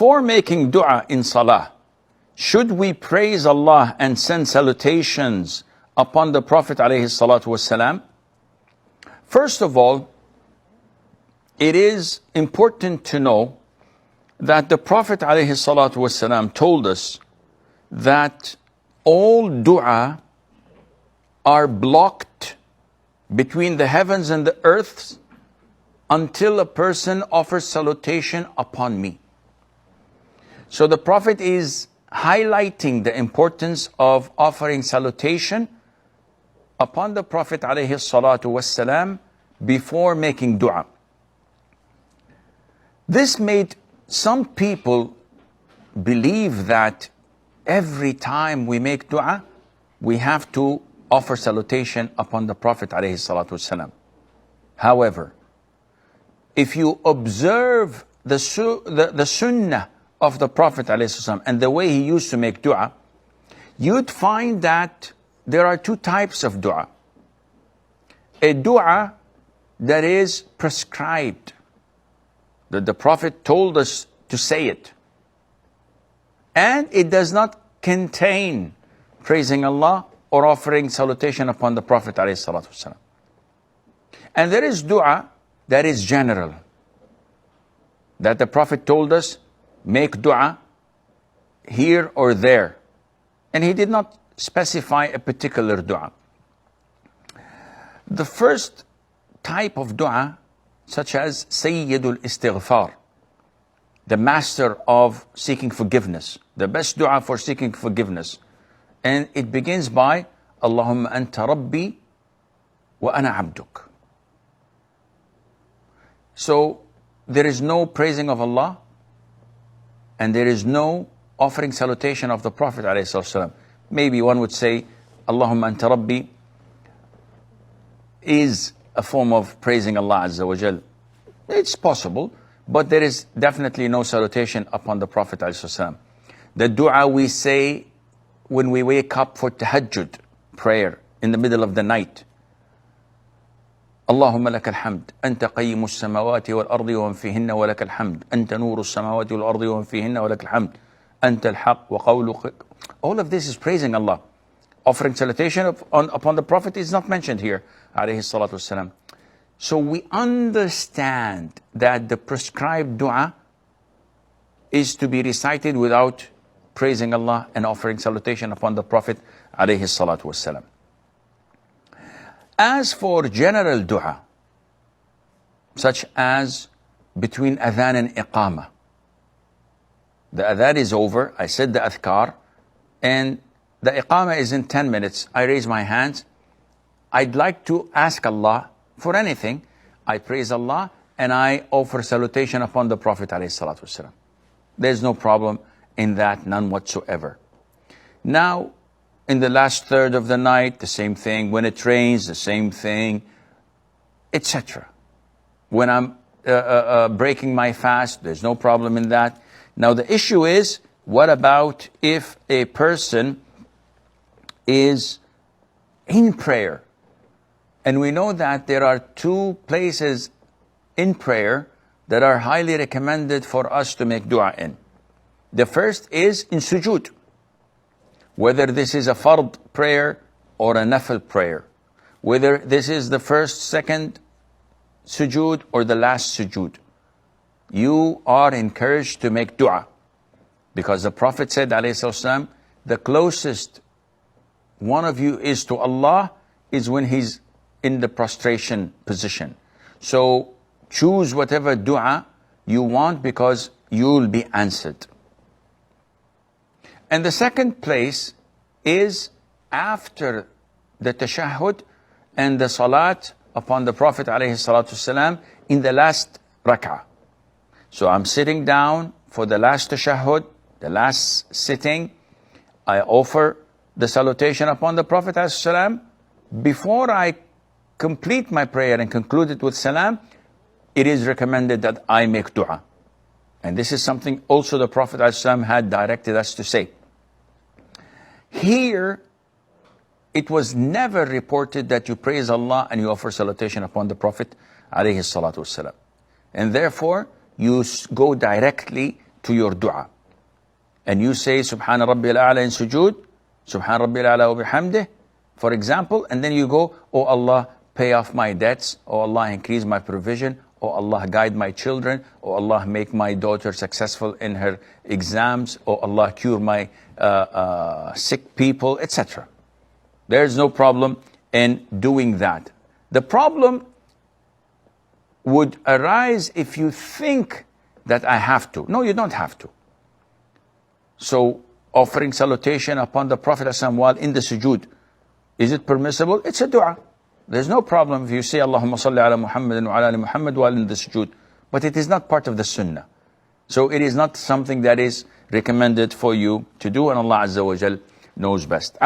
before making dua in Salah, should we praise Allah and send salutations upon the Prophet ﷺ? First of all, it is important to know that the Prophet ﷺ told us that all dua are blocked between the heavens and the earth until a person offers salutation upon me. So the Prophet is highlighting the importance of offering salutation upon the Prophet ﷺ before making dua. This made some people believe that every time we make dua, we have to offer salutation upon the Prophet ﷺ. However, if you observe the sunnah of the Prophet ﷺ and the way he used to make dua, you'd find that there are two types of dua. A dua that is prescribed, that the Prophet told us to say it, and it does not contain praising Allah or offering salutation upon the Prophet ﷺ. And there is dua that is general, that the Prophet told us, make dua here or there. And he did not specify a particular dua. The first type of dua, such as Sayyidul Istighfar, the master of seeking forgiveness, the best dua for seeking forgiveness. And it begins by, Allahumma anta rabbi wa ana abduk. So there is no praising of Allah, and there is no offering salutation of the Prophet ﷺ. Maybe one would say, Allahumma anta rabbi is a form of praising Allah Azza wa Jal. It's possible, but there is definitely no salutation upon the Prophet ﷺ. The dua we say when we wake up for tahajjud prayer in the middle of the night. Allahumma laka alhamd, anta qayyimu as-samawati wal-ardi wa man fihinna wa laka alhamd, anta nuru as-samawati wal-ardi wa man fihinna wa laka alhamd, anta al-haq wa qawluka. All of this is praising Allah. Offering salutation upon the Prophet is not mentioned here, alayhi salatu wassalam. So we understand that the prescribed dua is to be recited without praising Allah and offering salutation upon the Prophet alayhi salatu wassalam. As for general dua, such as between adhan and iqamah, the adhan is over, I said the adhkar, and the iqamah is in 10 minutes. I raise my hands. I'd like to ask Allah for anything. I praise Allah and I offer salutation upon the Prophet ﷺ. There's no problem in that, none whatsoever. Now, in the last third of the night, the same thing. When it rains, the same thing, etc. When I'm breaking my fast, there's no problem in that. Now the issue is, what about if a person is in prayer? And we know that there are two places in prayer that are highly recommended for us to make dua in. The first is in sujood, whether this is a fard prayer or a nafil prayer, whether this is the first, second sujood or the last sujood. You are encouraged to make dua, because the Prophet said, alayhi salam, the closest one of you is to Allah is when he's in the prostration position. So choose whatever dua you want, because you'll be answered. And the second place is after the tashahhud and the salat upon the Prophet ﷺ in the last rak'ah. So I'm sitting down for the last tashahhud, the last sitting. I offer the salutation upon the Prophet ﷺ. Before I complete my prayer and conclude it with salam, it is recommended that I make dua. And this is something also the Prophet ﷺ had directed us to say. Here, it was never reported that you praise Allah and you offer salutation upon the Prophet alayhi salatu wasalam. And therefore, you go directly to your dua. And you say Subhana Rabbil A'la in sujood, Subhana Rabbil A'la wa bihamdih, for example, and then you go, oh Allah, pay off my debts, oh Allah, increase my provision, oh Allah, guide my children, oh Allah, make my daughter successful in her exams, oh Allah, cure my sick people, etc. There's no problem in doing that. The problem would arise if you think that I have to. No, you don't have to. So, offering salutation upon the Prophet ﷺ while in the sujood, is it permissible? It's a dua. There's no problem if you say Allahumma salli ala Muhammadin wa ala ali Muhammad while in the sujood. But it is not part of the sunnah. So it is not something that is recommended for you to do, and Allah Azza wa Jal knows best.